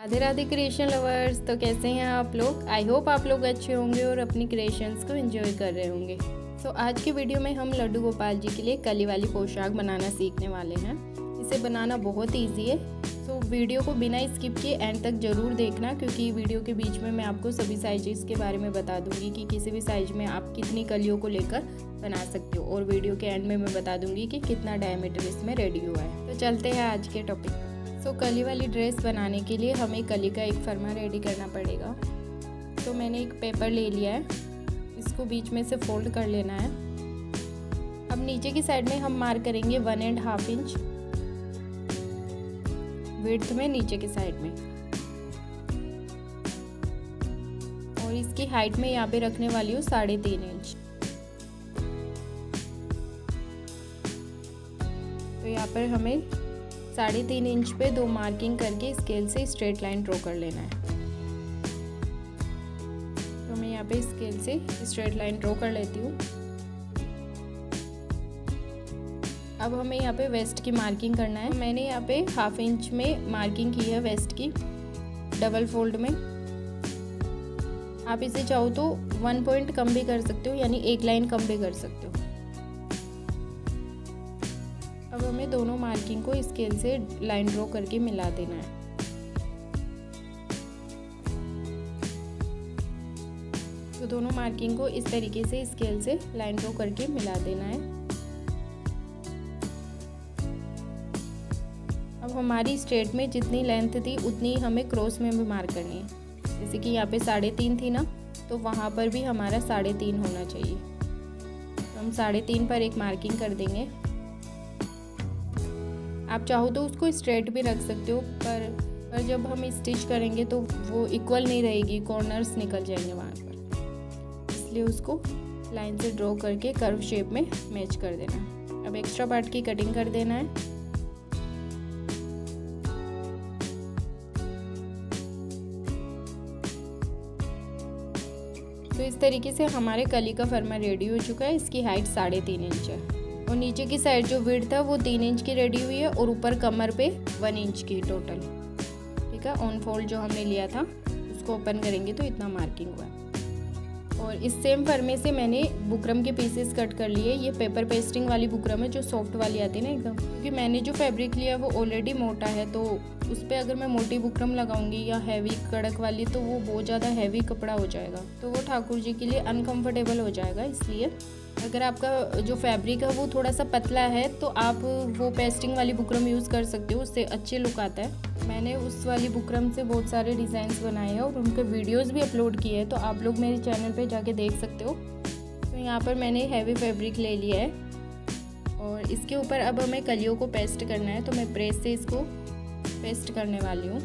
Radhe Radhe creation lovers. तो कैसे हैं आप लोग? आई होप आप लोग अच्छे होंगे और अपनी क्रिएशंस को एंजॉय कर रहे होंगे। तो आज की वीडियो में हम लड्डू गोपाल जी के लिए कली वाली पोशाक बनाना सीखने वाले हैं। इसे बनाना बहुत ईजी है, तो वीडियो को बिना स्किप किए एंड तक ज़रूर देखना, क्योंकि वीडियो के बीच में मैं आपको सभी साइज़ के बारे में बता दूंगी कि किसी भी साइज़ में आप कितनी कलियों को लेकर बना सकते हो, और वीडियो के एंड में मैं बता दूंगी कि कितना डायमीटर इसमें रेडी हुआ है। तो चलते हैं आज के टॉपिक पर। तो कली वाली ड्रेस बनाने के लिए हमें कली का एक फरमा रेडी करना पड़ेगा। तो मैंने एक पेपर ले लिया है, इसको बीच में से फोल्ड कर लेना है। अब नीचे की साइड में हम मार्क करेंगे 1.5 इंच विड्थ में नीचे की साइड में, और इसकी हाइट में यहाँ पे रखने वाली हूँ 3.5 इंच। तो यहाँ पर हमें 3.5 इंच पे 2 मार्किंग करके स्केल से स्ट्रेट लाइन ड्रॉ कर लेना है। तो मैं यहाँ पे स्केल से स्ट्रेट लाइन ड्रॉ कर लेती हूँ। अब हमें यहाँ पे वेस्ट की मार्किंग करना है। मैंने यहाँ पे 1/2 इंच में मार्किंग की है वेस्ट की, डबल फोल्ड में। आप इसे चाहो तो 1 पॉइंट कम भी कर सकते हो, यानी 1 लाइन कम भी कर सकते हो। अब हमें दोनों मार्किंग को स्केल से लाइन ड्रॉ करके मिला देना है। तो दोनों मार्किंग को इस तरीके से स्केल से लाइन ड्रॉ करके मिला देना है। अब हमारी स्ट्रेट में जितनी लेंथ थी उतनी हमें क्रॉस में भी मार्क करनी है। जैसे कि यहाँ पे 3.5 थी ना, तो वहाँ पर भी हमारा 3.5 होना चाहिए। तो हम 3.5 पर एक मार्किंग कर देंगे। आप चाहो तो उसको स्ट्रेट भी रख सकते हो, पर जब हम स्टिच करेंगे तो वो इक्वल नहीं रहेगी, कॉर्नर्स निकल जाएंगे वहाँ पर। इसलिए उसको लाइन से ड्रॉ करके कर्व शेप में मैच कर देना है। अब एक्स्ट्रा पार्ट की कटिंग कर देना है। तो इस तरीके से हमारे कली का फरमा रेडी हो चुका है। इसकी हाइट 3.5 इंच है, और नीचे की साइड जो विड्थ था वो 3 इंच की रेडी हुई है, और ऊपर कमर पे 1 इंच की टोटल। ठीक है, ऑन फोल्ड जो हमने लिया था उसको ओपन करेंगे तो इतना मार्किंग हुआ है। और इस सेम फरमे से मैंने बुकरम के पीसेस कट कर लिए। ये पेपर पेस्टिंग वाली बुकरम है, जो सॉफ्ट वाली आती है ना एकदम, क्योंकि मैंने जो फैब्रिक लिया वो ऑलरेडी मोटा है, तो उस पर अगर मैं मोटी बुकरम लगाऊंगी या हैवी कड़क वाली तो वो बहुत ज़्यादा हैवी कपड़ा हो जाएगा, तो वो ठाकुर जी के लिए अनकंफर्टेबल हो जाएगा। इसलिए अगर आपका जो फैब्रिक है वो थोड़ा सा पतला है तो आप वो पेस्टिंग वाली बुकरम यूज़ कर सकते हो, उससे अच्छे लुक आता है। मैंने उस वाली बुकरम से बहुत सारे डिज़ाइंस बनाए हैं और उनके वीडियोस भी अपलोड किए हैं, तो आप लोग मेरे चैनल पे जाके देख सकते हो। तो यहाँ पर मैंने हैवी फैब्रिक ले लिया है, और इसके ऊपर अब हमें कलियों को पेस्ट करना है। तो मैं प्रेस से इसको पेस्ट करने वाली हूँ।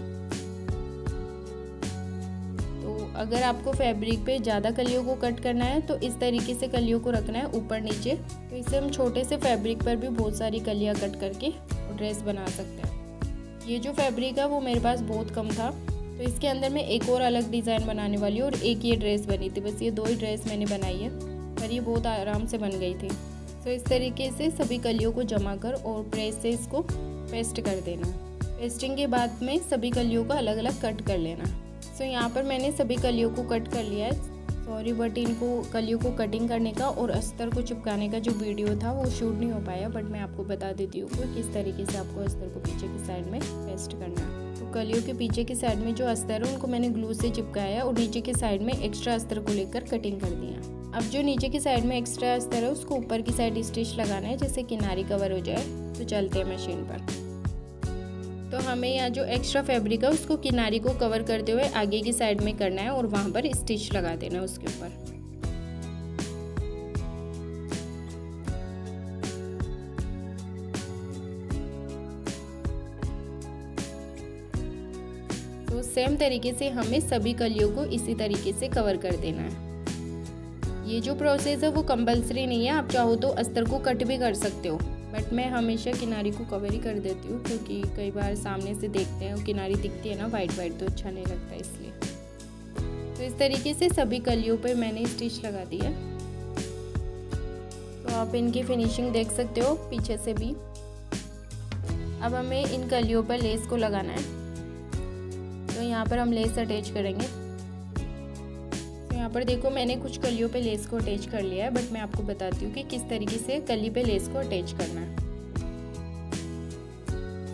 तो अगर आपको फैब्रिक पे ज़्यादा कलियों को कट करना है तो इस तरीके से कलियों को रखना है ऊपर नीचे। तो इससे हम छोटे से फैब्रिक पर भी बहुत सारी कलियाँ कट करके ड्रेस बना सकते हैं। ये जो फैब्रिक है वो मेरे पास बहुत कम था, तो इसके अंदर मैं एक और अलग डिज़ाइन बनाने वाली हूँ, और एक ये ड्रेस बनी थी। बस ये 2 ही ड्रेस मैंने बनाई है, पर ये बहुत आराम से बन गई थी। तो इस तरीके से सभी कलियों को जमा कर और प्रेस से इसको पेस्ट कर देना। पेस्टिंग के बाद में सभी कलियों को अलग अलग कट कर लेना। सो यहाँ पर मैंने सभी कलियों को कट कर लिया है। सॉरी, बट इनको कलियों को कटिंग करने का और अस्तर को चिपकाने का जो वीडियो था वो शूट नहीं हो पाया, बट मैं आपको बता देती हूँ कि किस तरीके से आपको अस्तर को पीछे की साइड में पेस्ट करना है। तो कलियों के पीछे की साइड में जो अस्तर है उनको मैंने ग्लू से चिपकाया, और नीचे की साइड में एक्स्ट्रा अस्तर को लेकर कटिंग कर दिया। अब जो नीचे की साइड में एक्स्ट्रा अस्तर है उसको ऊपर की साइड स्टिच लगाना है, जिससे किनारी कवर हो जाए। तो चलते हैं मशीन पर। तो हमें यहाँ जो एक्स्ट्रा फैब्रिक है उसको किनारी को कवर करते हुए आगे की साइड में करना है, और वहाँ पर स्टिच लगा देना है उसके ऊपर। तो सेम तरीके से हमें सभी कलियों को इसी तरीके से कवर कर देना है। ये जो प्रोसेस है वो कंपल्सरी नहीं है, आप चाहो तो अस्तर को कट भी कर सकते हो, बट मैं हमेशा किनारी को कवर ही कर देती हूँ, क्योंकि कई बार सामने से देखते हैं और किनारी दिखती है ना वाइट वाइट, तो अच्छा नहीं लगता इसलिए। तो इस तरीके से सभी कलियों पे मैंने स्टिच लगा दिया। तो आप इनकी फिनिशिंग देख सकते हो पीछे से भी। अब हमें इन कलियों पर लेस को लगाना है। तो यहाँ पर हम लेस अटैच करेंगे। तो यहाँ पर देखो मैंने कुछ कलियों पे लेस को अटैच कर लिया है, बट मैं आपको बताती हूँ कि किस तरीके से कली पे लेस को अटैच करना है।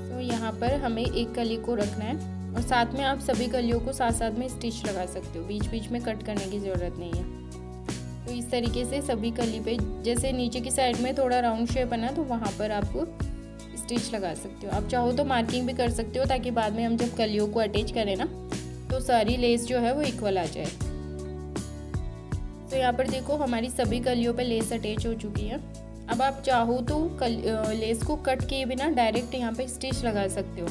तो यहाँ पर हमें एक कली को रखना है और साथ में आप सभी कलियों को साथ साथ में स्टिच लगा सकते हो, बीच बीच में कट करने की ज़रूरत नहीं है। तो इस तरीके से सभी कली पे, जैसे नीचे की साइड में थोड़ा राउंड शेप बना तो वहाँ पर आपको स्टिच लगा सकते हो। आप चाहो तो मार्किंग भी कर सकते हो, ताकि बाद में हम जब कलियों को अटैच करें ना तो सारी लेस जो है वो इक्वल आ जाए। तो यहाँ पर देखो हमारी सभी कलियों पे लेस अटैच हो चुकी है। अब आप चाहो तो लेस को कट किए बिना डायरेक्ट यहाँ पे स्टिच लगा सकते हो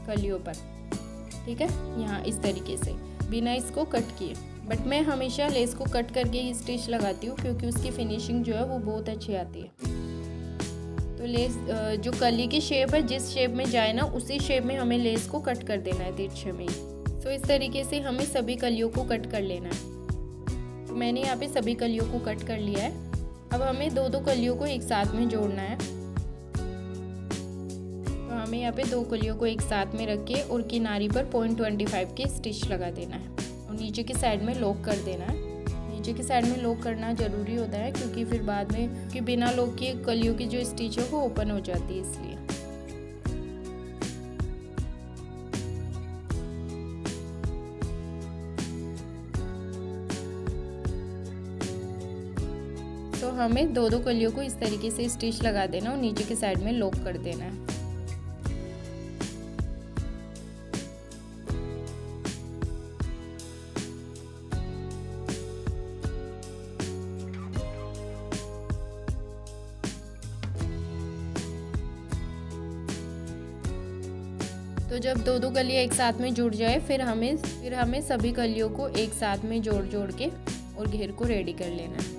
कलियों पर, ठीक है, यहाँ इस तरीके से बिना इसको कट किए। बट मैं हमेशा लेस को कट करके ही स्टिच लगाती हूँ, क्योंकि उसकी फिनिशिंग जो है वो बहुत अच्छी आती है। तो लेस जो कली की शेप है, जिस शेप में जाए ना उसी शेप में हमें लेस को कट कर देना है, तिरछे में ही। तो इस तरीके से हमें सभी कलियों को कट कर लेना है। तो मैंने यहाँ पे सभी कलियों को कट कर लिया है। अब हमें दो दो कलियों को एक साथ में जोड़ना है। तो हमें यहाँ पे दो कलियों को एक साथ में रख के और किनारी पर 0.25 के स्टिच लगा देना है और नीचे की साइड में लॉक कर देना है। नीचे की साइड में लॉक करना ज़रूरी होता है, क्योंकि फिर बाद में कि बिना लॉक के कलियों की जो स्टिच है वो ओपन हो जाती है, इसलिए। तो हमें दो दो कलियों को इस तरीके से स्टिच लगा देना और नीचे की साइड में लॉक कर देना है। तो जब दो दो कलियाँ एक साथ में जुड़ जाए फिर हमें सभी कलियों को एक साथ में जोड़ जोड़ के और घेर को रेडी कर लेना है।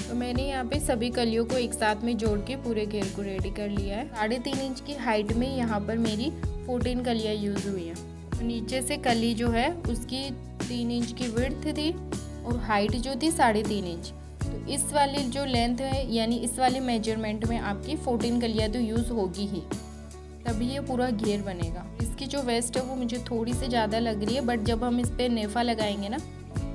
तो मैंने यहाँ पे सभी कलियों को एक साथ में जोड़ के पूरे घेर को रेडी कर लिया है। 3.5 इंच की हाइट में यहाँ पर मेरी 14 कलियाँ यूज़ हुई हैं। तो नीचे से कली जो है उसकी 3 इंच की विड्थ थी और हाइट जो थी 3.5 इंच। तो इस वाली जो लेंथ है, यानी इस वाले मेजरमेंट में आपकी 14 कलियाँ तो यूज़ होगी ही, तभी ये पूरा घेर बनेगा। इसकी जो वेस्ट है वो मुझे थोड़ी सी ज़्यादा लग रही है, बट जब हम इस पर नेफा लगाएंगे ना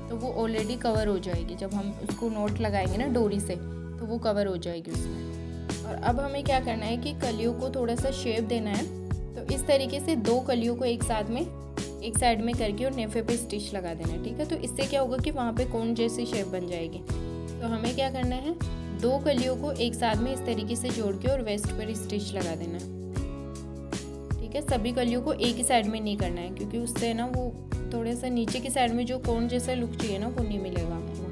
तो वो ऑलरेडी कवर हो जाएगी। जब हम उसको नोट लगाएंगे ना डोरी से तो वो कवर हो जाएगी उसमें। और अब हमें क्या करना है कि कलियों को थोड़ा सा शेप देना है। तो इस तरीके से दो कलियों को एक साथ में एक साइड में करके और नेफे पे स्टिच लगा देना है, ठीक है। तो इससे क्या होगा कि वहाँ पे कोन जैसी शेप बन जाएगी। तो हमें क्या करना है, दो कलियों को एक साथ में इस तरीके से जोड़ के और वेस्ट पर स्टिच लगा देना है, ठीक है। सभी कलियों को एक ही साइड में नहीं करना है, क्योंकि उससे ना वो थोड़ा सा नीचे की साइड में जो कोन जैसा लुक चाहिए ना वो नहीं मिलेगा आपको।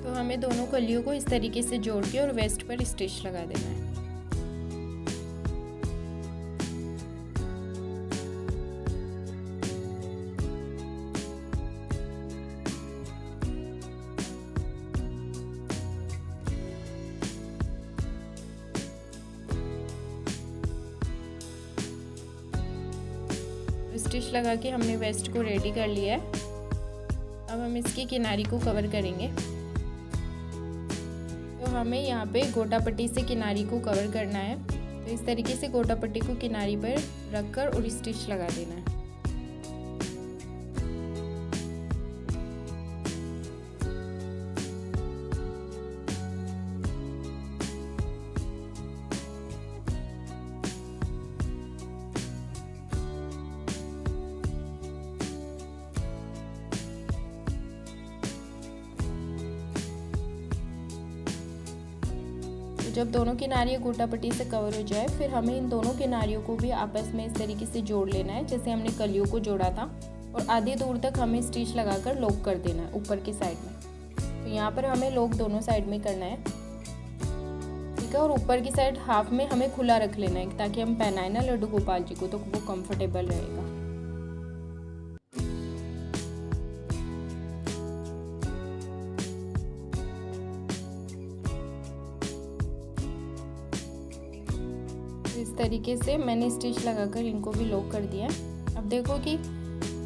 तो हमें दोनों कलियों को इस तरीके से जोड़ के और वेस्ट पर स्टिच लगा देना है। स्टिच लगा के हमने वेस्ट को रेडी कर लिया है। अब हम इसकी किनारी को कवर करेंगे। तो हमें यहाँ पे गोटा पट्टी से किनारी को कवर करना है। तो इस तरीके से गोटा पट्टी को किनारी पर रखकर और स्टिच लगा देना है। जब दोनों किनारियाँ गोटा पट्टी से कवर हो जाए फिर हमें इन दोनों किनारियों को भी आपस में इस तरीके से जोड़ लेना है, जैसे हमने कलियों को जोड़ा था। और आधी दूर तक हमें स्टिच लगाकर लॉक कर देना है ऊपर की साइड में। तो यहाँ पर हमें लॉक दोनों साइड में करना है, ठीक है। और ऊपर की साइड हाफ में हमें खुला रख लेना है, ताकि हम पहनाए ना लड्डू गोपाल जी को तो वो कंफर्टेबल रहेगा। इस तरीके से मैंने स्टिच लगाकर इनको भी लॉक कर दिया है। अब देखो कि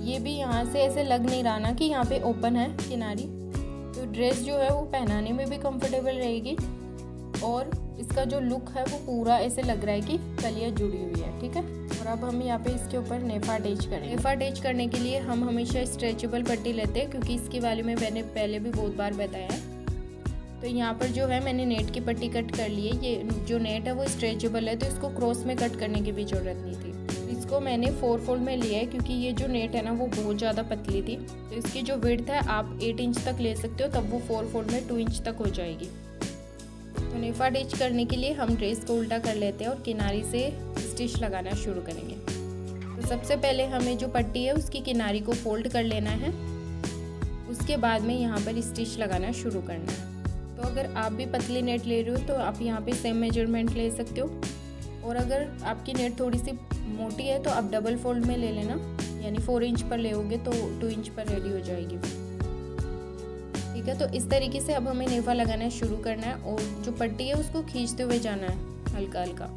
ये भी यहाँ से ऐसे लग नहीं रहा ना कि यहाँ पे ओपन है किनारी, तो ड्रेस जो है वो पहनाने में भी कंफर्टेबल रहेगी और इसका जो लुक है वो पूरा ऐसे लग रहा है कि कलियाँ जुड़ी हुई है। ठीक है, और अब हम यहाँ पे इसके ऊपर नेफा अटैच करें। नेफा अटैच करने के लिए हम हमेशा स्ट्रेचेबल पट्टी लेते हैं, क्योंकि इसके बारे में मैंने पहले भी बहुत बार बताया है। तो यहाँ पर जो है मैंने नेट की पट्टी कट कर ली है। ये जो नेट है वो स्ट्रेचेबल है, तो इसको क्रॉस में कट करने की भी ज़रूरत नहीं थी। इसको मैंने 4 फोल्ड में लिया है, क्योंकि ये जो नेट है ना वो बहुत ज़्यादा पतली थी। तो इसकी जो विड्थ है आप 8 इंच तक ले सकते हो, तब वो 4 फोल्ड में 2 इंच तक हो जाएगी। तो नेफा अटैच करने के लिए हम ड्रेस को उल्टा कर लेते हैं और किनारी से स्टिच लगाना शुरू करेंगे। तो सबसे पहले हमें जो पट्टी है उसकी किनारी को फोल्ड कर लेना है, उसके बाद में यहाँ पर स्टिच लगाना शुरू करना है। तो अगर आप भी पतली नेट ले रहे हो तो आप यहाँ पे सेम मेजरमेंट ले सकते हो, और अगर आपकी नेट थोड़ी सी मोटी है तो आप डबल फोल्ड में ले लेना, यानी 4 इंच पर लेओगे तो 2 इंच पर रेडी हो जाएगी। ठीक है, तो इस तरीके से अब हमें नेफा लगाना शुरू करना है और जो पट्टी है उसको खींचते हुए जाना है हल्का हल्का।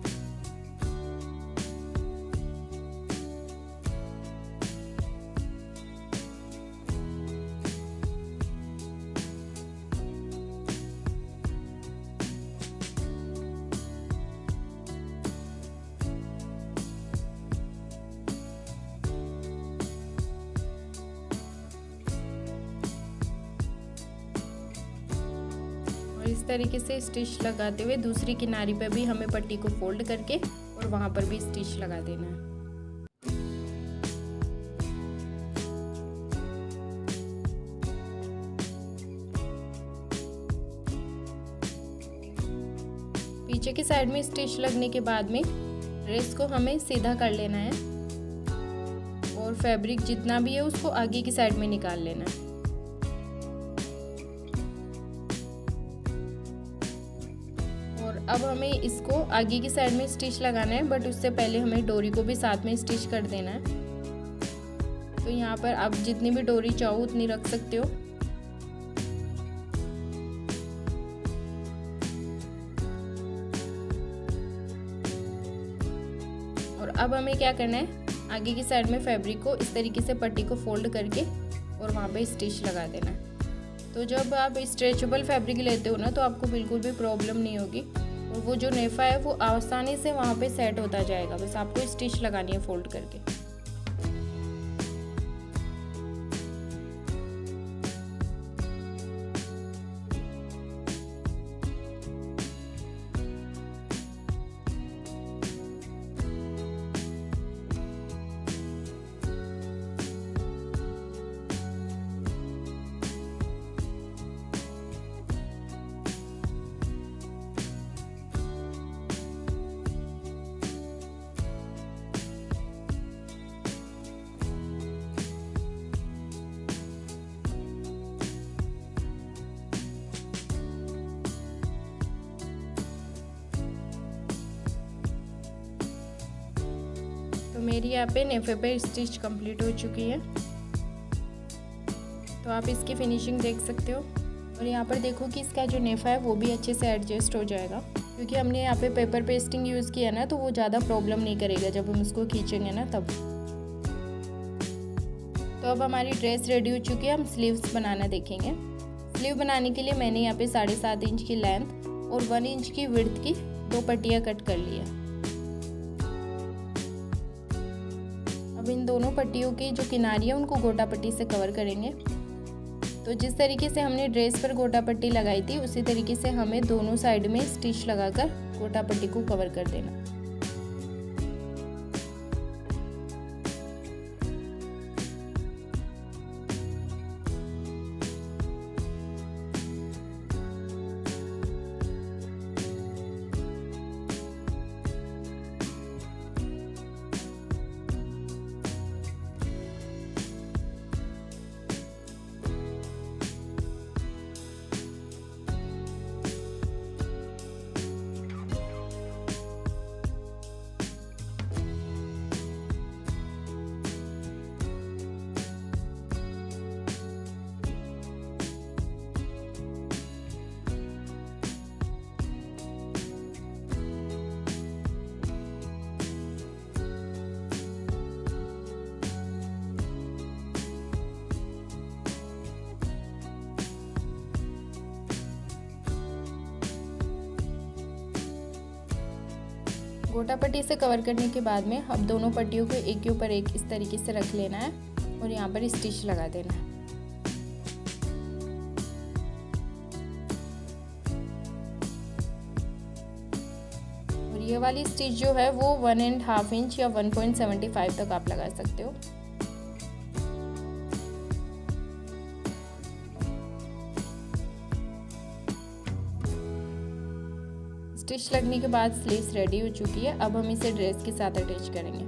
और इस तरीके से स्टिच लगाते हुए दूसरी किनारी पर भी हमें पट्टी को फोल्ड करके और वहाँ पर भी स्टिच लगा देना है। पीछे की साइड में स्टिच लगने के बाद में ड्रेस को हमें सीधा कर लेना है और फैब्रिक जितना भी है उसको आगे की साइड में निकाल लेना है। अब हमें इसको आगे की साइड में स्टिच लगाना है, बट उससे पहले हमें डोरी को भी साथ में स्टिच कर देना है। तो यहाँ पर आप जितनी भी डोरी चाहो उतनी रख सकते हो। और अब हमें क्या करना है, आगे की साइड में फैब्रिक को इस तरीके से पट्टी को फोल्ड करके और वहाँ पे स्टिच लगा देना है। तो जब आप स्ट्रेचेबल फैब्रिक लेते हो ना तो आपको बिल्कुल भी प्रॉब्लम नहीं होगी और वो जो नेफा है वो आसानी से वहाँ पे सेट होता जाएगा। बस आपको स्टिच लगानी है फोल्ड करके। तो मेरी यहाँ पे नेफे पे स्टिच कंप्लीट हो चुकी है। तो आप इसकी फिनिशिंग देख सकते हो और यहाँ पर देखो कि इसका जो नेफा है वो भी अच्छे से एडजस्ट हो जाएगा, क्योंकि हमने यहाँ पे पेपर पेस्टिंग यूज़ किया ना, तो वो ज़्यादा प्रॉब्लम नहीं करेगा जब हम उसको खींचेंगे ना तब। तो अब हमारी ड्रेस रेडी हो चुकी है, हम स्लीव्स बनाना देखेंगे। स्लीव बनाने के लिए मैंने यहाँ पे 7.5 इंच की लेंथ और 1 इंच की विड्थ की 2 पट्टियाँ कट कर ली है। अब इन दोनों पट्टियों की जो किनारी है उनको गोटा पट्टी से कवर करेंगे। तो जिस तरीके से हमने ड्रेस पर गोटा पट्टी लगाई थी उसी तरीके से हमें दोनों साइड में स्टिच लगाकर गोटा पट्टी को कवर कर देना। गोटा पट्टी से कवर करने के बाद में अब दोनों पट्टियों को एक के ऊपर एक इस तरीके से रख लेना है और यहाँ पर स्टिच लगा देना है। और ये वाली स्टिच जो है वो 1.5 इंच या 1.75 तक आप लगा सकते हो। स्टिच लगने के बाद स्लीव्स रेडी हो चुकी है। अब हम इसे ड्रेस के साथ अटैच करेंगे।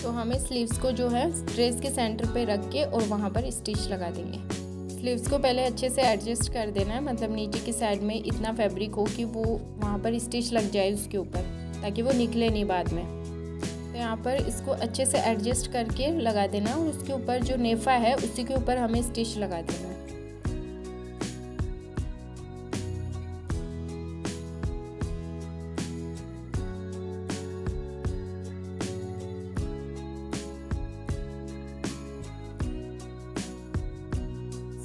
तो हमें स्लीव्स को जो है ड्रेस के सेंटर पे रख के और वहाँ पर स्टिच लगा देंगे। स्लीव्स को पहले अच्छे से एडजस्ट कर देना है, मतलब नीचे की साइड में इतना फैब्रिक हो कि वो वहाँ पर स्टिच लग जाए उसके ऊपर, ताकि वो निकले नहीं बाद में। तो यहाँ पर इसको अच्छे से एडजस्ट करके लगा देना और उसके ऊपर जो नेफा है उसी के ऊपर हमें स्टिच लगा देना है।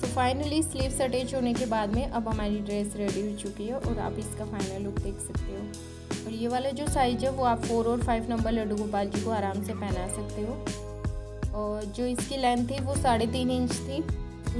फाइनली स्लीव्स अटैच होने के बाद में अब हमारी ड्रेस रेडी हो चुकी है और आप इसका फाइनल लुक देख सकते हो। और ये वाला जो साइज़ है वो आप 4 और 5 नंबर लड्डू गोपाल जी को आराम से पहना सकते हो। और जो इसकी लेंथ थी वो 3.5 इंच थी,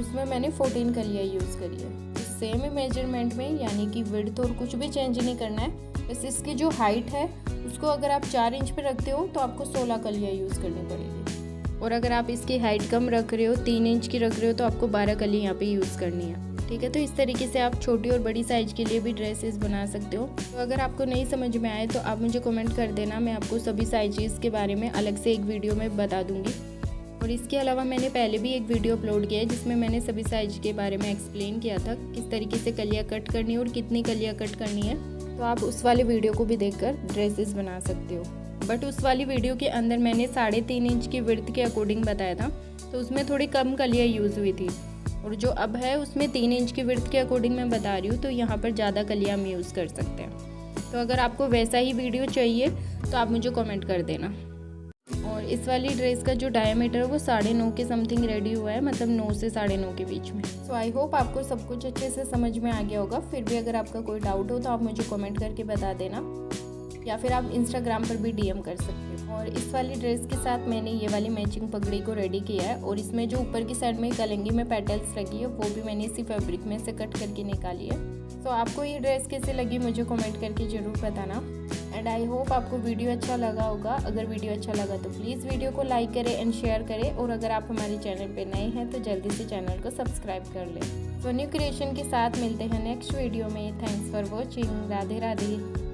उसमें मैंने 14 कलियाँ यूज़ करी है। तो सेम ही मेजरमेंट में, यानी कि विड्थ और कुछ भी चेंज नहीं करना है। बस इसकी जो हाइट है उसको अगर आप 4 इंच पे रखते हो तो आपको 16 कलियाँ यूज़ करनी पड़ेगी। और अगर आप इसकी हाइट कम रख रहे हो, 3 इंच की रख रहे हो, तो आपको 12 कली यहाँ पे यूज़ करनी है। ठीक है, तो इस तरीके से आप छोटी और बड़ी साइज़ के लिए भी ड्रेसेस बना सकते हो। तो अगर आपको नहीं समझ में आए तो आप मुझे कमेंट कर देना, मैं आपको सभी साइजेस के बारे में अलग से एक वीडियो में बता दूँगी। और इसके अलावा मैंने पहले भी एक वीडियो अपलोड किया है जिसमें मैंने सभी साइज के बारे में एक्सप्लेन किया था, किस तरीके से कलियाँ कट करनी है और कितनी कलियाँ कट करनी है। तो आप उस वाले वीडियो को भी देखकर ड्रेसेस बना सकते हो। बट उस वाली वीडियो के अंदर मैंने 3.5 इंच की विड्थ के अकॉर्डिंग बताया था, तो उसमें थोड़ी कम कलियाँ यूज़ हुई थी। और जो अब है उसमें 3 इंच की विड्थ के अकॉर्डिंग मैं बता रही हूँ, तो यहाँ पर ज़्यादा कलियाँ हम यूज़ कर सकते हैं। तो अगर आपको वैसा ही वीडियो चाहिए तो आप मुझे कमेंट कर देना। और इस वाली ड्रेस का जो डायमीटर है वो 9.5 के समथिंग रेडी हुआ है, मतलब 9 से 9.5 के बीच में। सो आई होप आपको सब कुछ अच्छे से समझ में आ गया होगा। फिर भी अगर आपका कोई डाउट हो तो आप मुझे कमेंट करके बता देना, या फिर आप इंस्टाग्राम पर भी डीएम कर सकते हो। और इस वाली ड्रेस के साथ मैंने ये वाली मैचिंग पगड़ी को रेडी किया है, और इसमें जो ऊपर की साइड में कलंगी में पेटल्स लगी है वो भी मैंने इसी फैब्रिक में से कट करके निकाली है। तो आपको ये ड्रेस कैसे लगी मुझे कमेंट करके ज़रूर बताना। एंड आई होप आपको वीडियो अच्छा लगा होगा। अगर वीडियो अच्छा लगा तो प्लीज़ वीडियो को लाइक करें एंड शेयर करें, और अगर आप हमारे चैनल पे नए हैं तो जल्दी से चैनल को सब्सक्राइब कर लें। तो न्यू क्रिएशन के साथ मिलते हैं नेक्स्ट वीडियो में। Thanks for watching. Radhe Radhe.